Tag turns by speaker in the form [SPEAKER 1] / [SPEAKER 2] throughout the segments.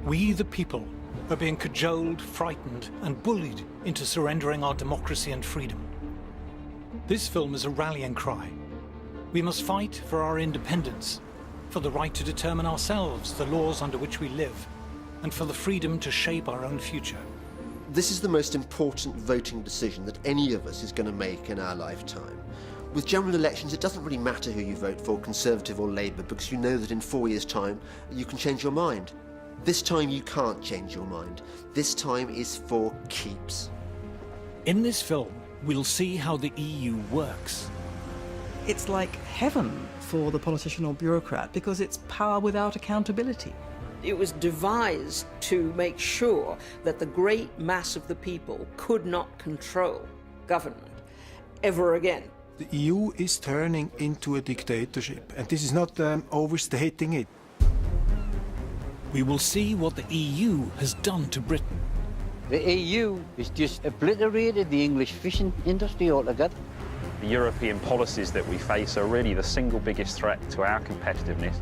[SPEAKER 1] We, the people, are being cajoled, frightened, and bullied into surrendering our democracy and freedom. This film is a rallying cry. We must fight for our independence, for the right to determine ourselves, the laws under which we live, and for the freedom to shape our own future.
[SPEAKER 2] This is the most important voting decision that any of us is going to make in our lifetime. With general elections, it doesn't really matter who you vote for, Conservative or Labour, because you know that in 4 years' time, you can change your mind. This time you can't change your mind. This time is for keeps.
[SPEAKER 1] In this film, we'll see how the EU works.
[SPEAKER 3] It's like heaven for the politician or bureaucrat because it's power without accountability.
[SPEAKER 4] It was devised to make sure that the great mass of the people could not control government ever again.
[SPEAKER 5] The EU is turning into a dictatorship, and this is not overstating it.
[SPEAKER 1] We will see what the EU has done to Britain.
[SPEAKER 6] The EU has just obliterated the English fishing industry altogether.
[SPEAKER 7] The European policies that we face are really the single biggest threat to our competitiveness.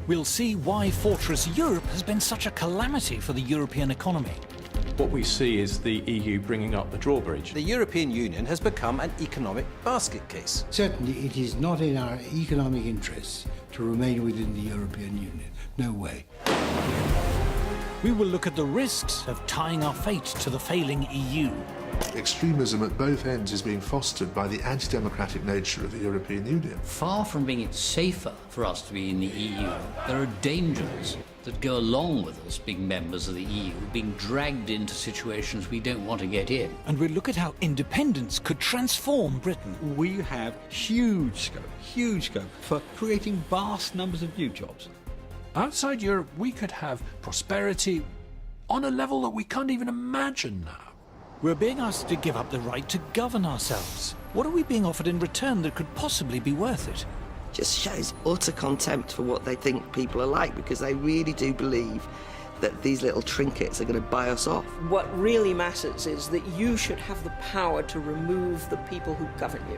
[SPEAKER 1] We'll see why Fortress Europe has been such a calamity for the European economy.
[SPEAKER 8] What we see is the EU bringing up the drawbridge.
[SPEAKER 9] The European Union has become an economic basket case.
[SPEAKER 10] Certainly it is not in our economic interests to remain within the European Union. No way.
[SPEAKER 1] We will look at the risks of tying our fate to the failing EU.
[SPEAKER 11] Extremism at both ends is being fostered by the anti-democratic nature of the European Union.
[SPEAKER 12] Far from being safer for us to be in the EU, there are dangers that go along with us being members of the EU, being dragged into situations we don't want to get in.
[SPEAKER 1] And we'll look at how independence could transform Britain.
[SPEAKER 13] We have huge scope for creating vast numbers of new jobs.
[SPEAKER 8] Outside Europe, we could have prosperity on a level that we can't even imagine now.
[SPEAKER 1] We're being asked to give up the right to govern ourselves. What are we being offered in return that could possibly be worth it?
[SPEAKER 14] Just shows utter contempt for what they think people are like, because they really do believe that these little trinkets are going to buy us off.
[SPEAKER 4] What really matters is that you should have the power to remove the people who govern you.